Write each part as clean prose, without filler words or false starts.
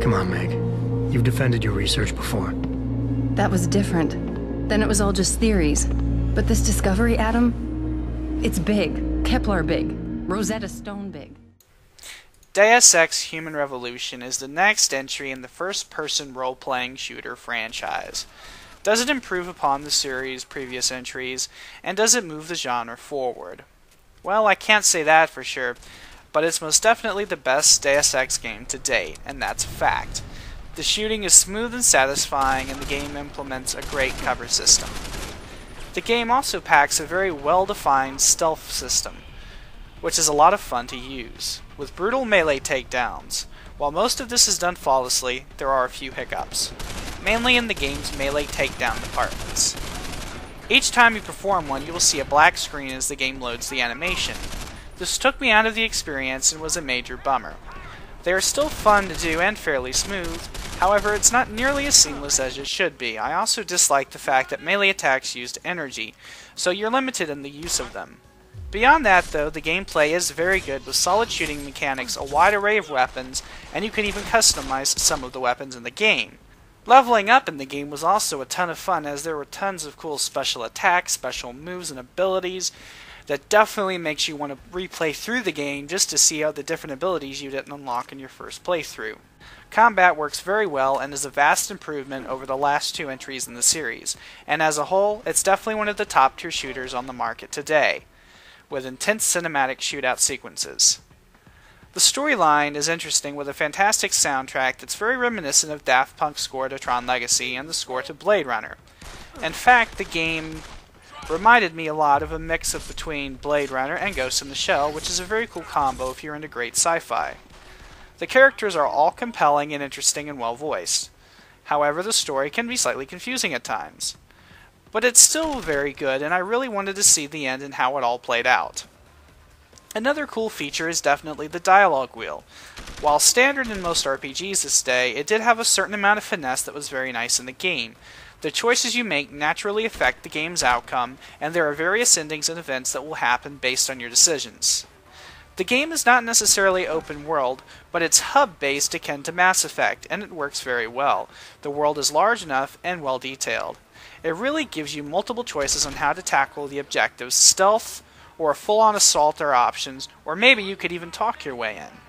Come on, Meg. You've defended your research before. That was different. Then it was all just theories. But this discovery, Adam, it's big. Kepler big. Rosetta Stone big. Deus Ex Human Revolution is the next entry in the first-person role-playing shooter franchise. Does it improve upon the series' previous entries, and does it move the genre forward? Well, I can't say that for sure, but it's most definitely the best Deus Ex game to date, and that's a fact. The shooting is smooth and satisfying, and the game implements a great cover system. The game also packs a very well-defined stealth system, which is a lot of fun to use, with brutal melee takedowns. While most of this is done flawlessly, there are a few hiccups, mainly in the game's melee takedown departments. Each time you perform one, you will see a black screen as the game loads the animation. This took me out of the experience and was a major bummer. They are still fun to do and fairly smooth, however it's not nearly as seamless as it should be. I also dislike the fact that melee attacks used energy, so you're limited in the use of them. Beyond that though, the gameplay is very good with solid shooting mechanics, a wide array of weapons, and you can even customize some of the weapons in the game. Leveling up in the game was also a ton of fun, as there were tons of cool special attacks, special moves, and abilities that definitely makes you want to replay through the game just to see how the different abilities you didn't unlock in your first playthrough. Combat works very well and is a vast improvement over the last two entries in the series, and as a whole, it's definitely one of the top tier shooters on the market today, with intense cinematic shootout sequences. The storyline is interesting with a fantastic soundtrack that's very reminiscent of Daft Punk's score to Tron Legacy and the score to Blade Runner. In fact, the game reminded me a lot of a mix of between Blade Runner and Ghost in the Shell, which is a very cool combo if you're into great sci-fi. The characters are all compelling and interesting and well voiced. However, the story can be slightly confusing at times. But it's still very good, and I really wanted to see the end and how it all played out. Another cool feature is definitely the dialogue wheel. While standard in most RPGs this day, it did have a certain amount of finesse that was very nice in the game. The choices you make naturally affect the game's outcome, and there are various endings and events that will happen based on your decisions. The game is not necessarily open world, but it's hub-based akin to Mass Effect, and it works very well. The world is large enough and well detailed. It really gives you multiple choices on how to tackle the objectives. Stealth, or a full-on assault are options, or maybe you could even talk your way in.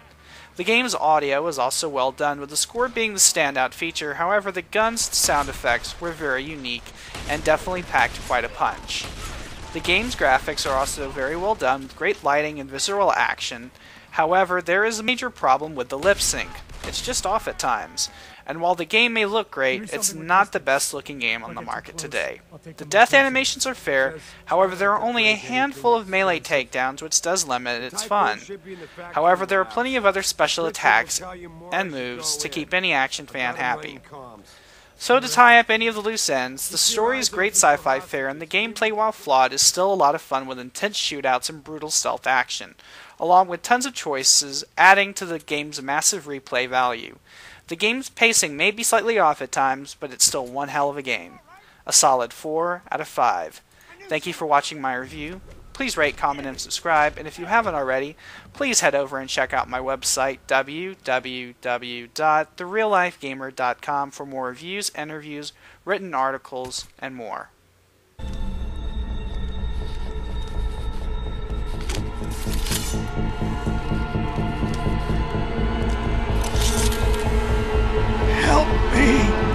The game's audio is also well done, with the score being the standout feature. However, the guns and sound effects were very unique and definitely packed quite a punch. The game's graphics are also very well done, with great lighting and visceral action. However, there is a major problem with the lip sync. It's just off at times. And while the game may look great, it's not the best looking game on the market today. The death animations are fair, however there are only a handful of melee takedowns, which does limit its fun. However, there are plenty of other special attacks and moves to keep any action fan happy. So to tie up any of the loose ends, the story is great sci-fi fare, and the gameplay, while flawed, is still a lot of fun with intense shootouts and brutal stealth action, along with tons of choices, adding to the game's massive replay value. The game's pacing may be slightly off at times, but it's still one hell of a game. A solid 4 out of 5. Thank you for watching my review. Please rate, comment, and subscribe, and if you haven't already, please head over and check out my website, www.thereallifegamer.com, for more reviews, interviews, written articles, and more. Help me!